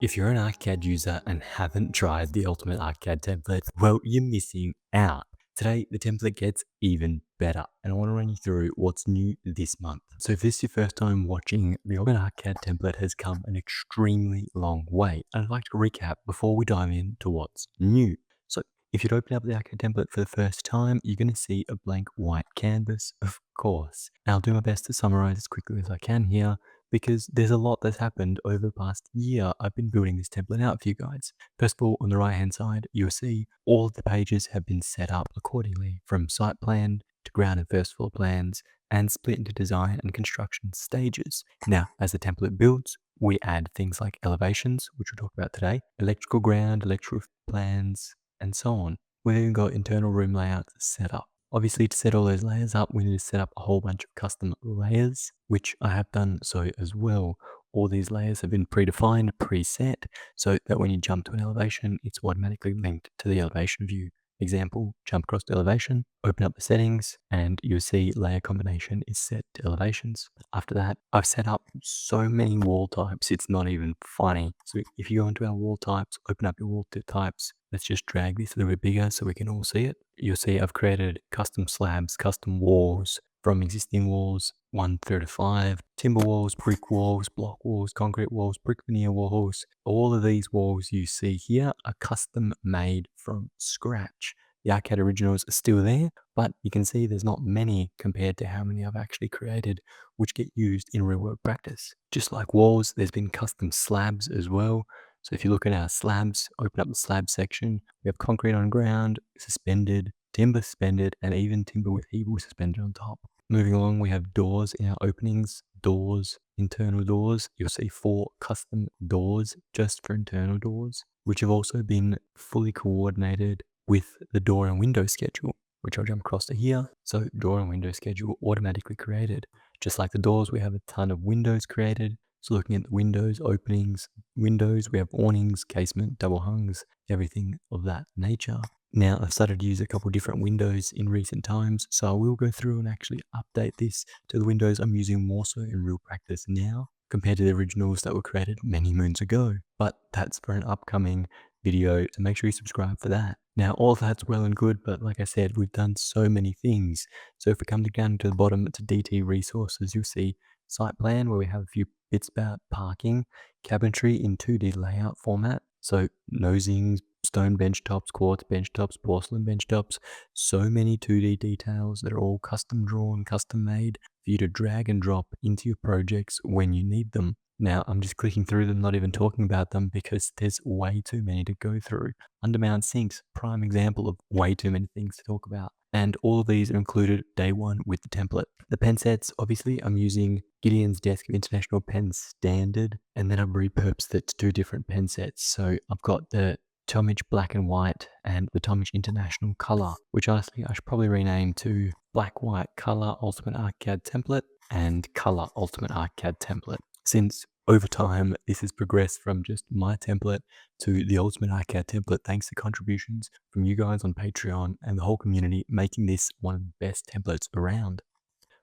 If you're an Archicad user and haven't tried the ultimate Archicad template, well, you're missing out. Today, the template gets even better, and I want to run you through what's new this month. So if this is your first time watching, the ultimate Archicad template has come an extremely long way, and I'd like to recap before we dive into what's new. So if you'd open up the Archicad template for the first time, you're going to see a blank white canvas, of course. And I'll do my best to summarize as quickly as I can here, because there's a lot that's happened over the past year. I've been building this template out for you guys. First of all, on the right hand side, you'll see all of the pages have been set up accordingly, from site plan to ground and first floor plans, and split into design and construction stages. Now, as the template builds, we add things like elevations, which we'll talk about today, electrical ground, electrical plans, and so on. We've even got internal room layouts set up. Obviously, to set all those layers up, we need to set up a whole bunch of custom layers, which I have done so as well. All these layers have been predefined, preset, so that when you jump to an elevation, it's automatically linked to the elevation view. Example, jump across to elevation, open up the settings, and you'll see layer combination is set to elevations. After that, I've set up so many wall types, it's not even funny. So if you go into our wall types, open up your wall types, let's just drag this a little bit bigger so we can all see it. You'll see I've created custom slabs, custom walls from existing walls 1 through to 5, timber walls, brick walls, block walls, concrete walls, brick veneer walls. All of these walls you see here are custom made from scratch. The Archicad originals are still there, but you can see there's not many compared to how many I've actually created, which get used in real world practice. Just like walls, there's been custom slabs as well. So if you look at our slabs, open up the slab section, we have concrete on ground, suspended, timber suspended, and even timber with hebel suspended on top. Moving along, we have doors in our openings, doors, internal doors. You'll see 4 custom doors just for internal doors, which have also been fully coordinated with the door and window schedule, which I'll jump across to here. So door and window schedule automatically created. Just like the doors, we have a ton of windows created. So looking at the windows, openings, windows, we have awnings, casement, double hungs, everything of that nature. Now, I've started to use a couple different windows in recent times, so I will go through and actually update this to the windows I'm using more so in real practice now, compared to the originals that were created many moons ago. But that's for an upcoming video, so make sure you subscribe for that. Now, all of that's well and good, but like I said, we've done so many things. So if we come down to the bottom to DT resources, you'll see site plan, where we have a few bits about parking, cabinetry in 2D layout format, so nosings, stone bench tops, quartz bench tops, porcelain bench tops, so many 2D details that are all custom drawn, custom made for you to drag and drop into your projects when you need them. Now, I'm just clicking through them, not even talking about them, because there's way too many to go through. Undermount sinks, prime example of way too many things to talk about. And all of these are included day one with the template. The pen sets, obviously, I'm using Gideon's Desk of International Pen Standard, and then I've repurposed it to 2 different pen sets. So I've got the Tomic Black and White and the Tomic International Color, which honestly I should probably rename to Black White Color Ultimate Archicad Template and Color Ultimate Archicad Template, since over time this has progressed from just my template to the Ultimate Archicad Template thanks to contributions from you guys on Patreon and the whole community, making this one of the best templates around.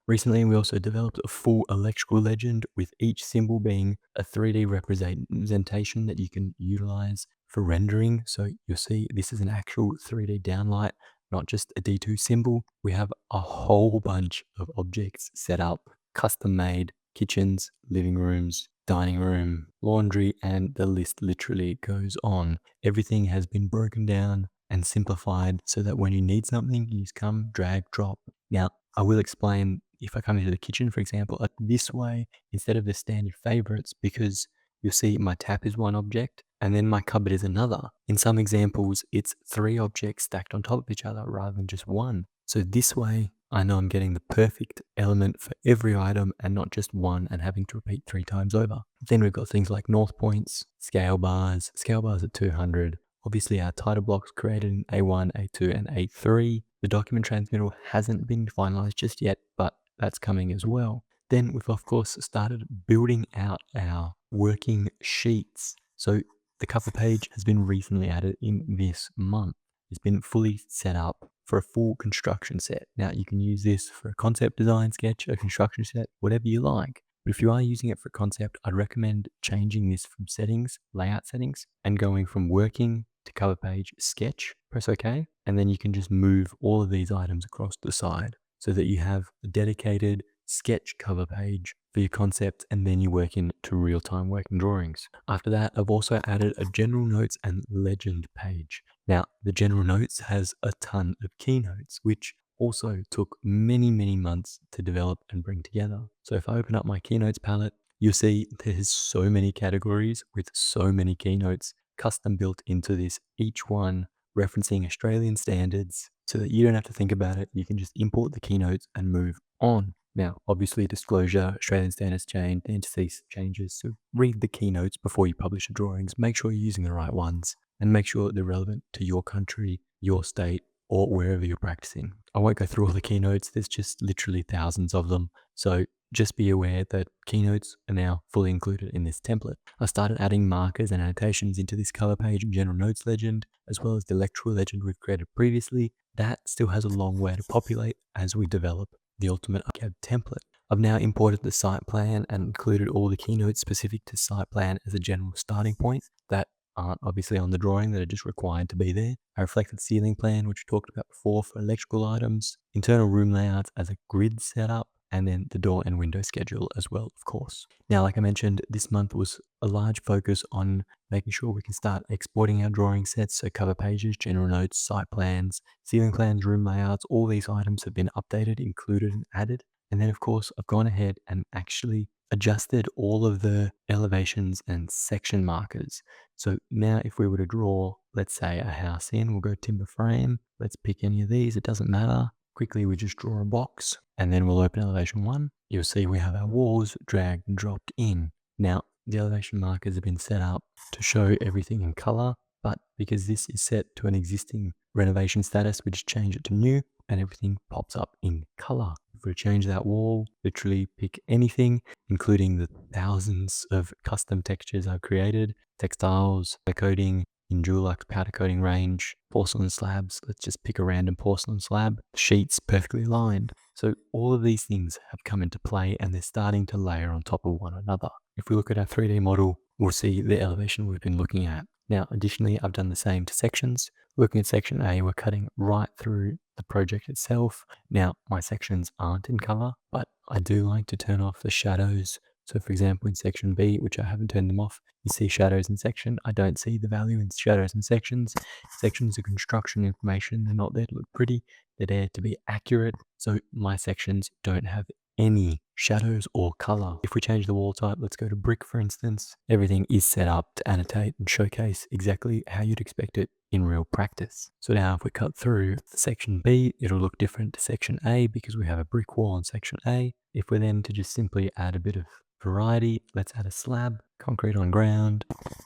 Recently, we also developed a full electrical legend, with each symbol being a 3D representation that you can utilize for rendering. So you'll see this is an actual 3D downlight, not just a D2 symbol. We have a whole bunch of objects set up, custom made, kitchens, living rooms, dining room, laundry, and the list literally goes on. Everything has been broken down and simplified so that when you need something, you just come, drag, drop. Now, I will explain if I come into the kitchen, for example, this way instead of the standard favorites, because you'll see my tap is one object and then my cupboard is another. In some examples, it's 3 objects stacked on top of each other rather than just one. So this way, I know I'm getting the perfect element for every item and not just one and having to repeat 3 times over. Then we've got things like north points, scale bars at 200. Obviously, our title blocks created in A1, A2, and A3. The document transmittal hasn't been finalized just yet, but that's coming as well. Then we've of course started building out our working sheets. So the cover page has been recently added in this month. It's been fully set up for a full construction set. Now you can use this for a concept design sketch, a construction set, whatever you like. But if you are using it for concept, I'd recommend changing this from settings, layout settings, and going from working to cover page sketch. Press OK, and then you can just move all of these items across the side so that you have a dedicated sketch cover page for your concept, and then you work into real-time working drawings. After that, I've also added a general notes and legend page. Now, the general notes has a ton of keynotes, which also took many, many months to develop and bring together. So if I open up my keynotes palette, you'll see there's so many categories with so many keynotes custom built into this, each one referencing Australian standards so that you don't have to think about it. You can just import the keynotes and move on. Now, obviously, disclosure, Australian standards change, the entities changes. So read the keynotes before you publish your drawings. Make sure you're using the right ones and make sure they're relevant to your country, your state, or wherever you're practicing. I won't go through all the keynotes. There's just literally thousands of them. So just be aware that keynotes are now fully included in this template. I started adding markers and annotations into this color page and general notes legend, as well as the electoral legend we've created previously. That still has a long way to populate as we develop the ultimate Archicad template. I've now imported the site plan and included all the keynotes specific to site plan as a general starting point that aren't obviously on the drawing, that are just required to be there. A reflected ceiling plan, which we talked about before for electrical items, internal room layouts as a grid setup, and then the door and window schedule as well, of course. Now, like I mentioned, this month was a large focus on making sure we can start exporting our drawing sets, so cover pages, general notes, site plans, ceiling plans, room layouts, all these items have been updated, included, and added. And then, of course, I've gone ahead and actually adjusted all of the elevations and section markers. So now if we were to draw, let's say a house in, we'll go timber frame. Let's pick any of these. It doesn't matter. Quickly, we just draw a box and then we'll open elevation 1. You'll see we have our walls dragged and dropped in. Now, the elevation markers have been set up to show everything in color, but because this is set to an existing renovation status, we just change it to new and everything pops up in color. If we change that wall, literally pick anything, including the thousands of custom textures I've created, textiles, coating, in Dulux powder coating range, porcelain slabs. Let's just pick a random porcelain slab. Sheets perfectly lined. So all of these things have come into play and they're starting to layer on top of one another. If we look at our 3D model, we'll see the elevation we've been looking at. Now, additionally, I've done the same to sections. Looking at section A, we're cutting right through the project itself. Now, my sections aren't in color, but I do like to turn off the shadows. So for example, in section B, which I haven't turned them off, you see shadows in section. I don't see the value in shadows in sections. Sections are construction information. They're not there to look pretty. They're there to be accurate. So my sections don't have any shadows or color. If we change the wall type, let's go to brick, for instance. Everything is set up to annotate and showcase exactly how you'd expect it in real practice. So now if we cut through section B, it'll look different to section A because we have a brick wall in section A. If we're then to just simply add a bit of variety, let's add a slab, concrete on ground.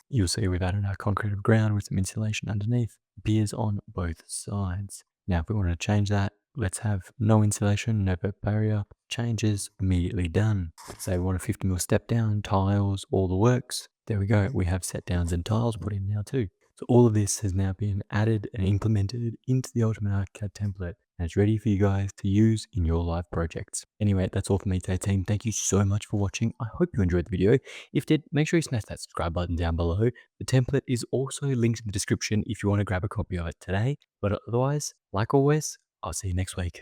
You'll see we've added our concrete of ground with some insulation underneath. Piers on both sides. Now if we want to change that, let's have no insulation, no barrier. Changes immediately done. Say we want a 50mm step down, tiles, all the works. There we go. We have set downs and tiles put in now too. So all of this has now been added and implemented into the Ultimate Archicad template, and it's ready for you guys to use in your live projects. Anyway, that's all for me today, team. Thank you so much for watching. I hope you enjoyed the video. If you did, make sure you smash that subscribe button down below. The template is also linked in the description if you want to grab a copy of it today. But otherwise, like always, I'll see you next week.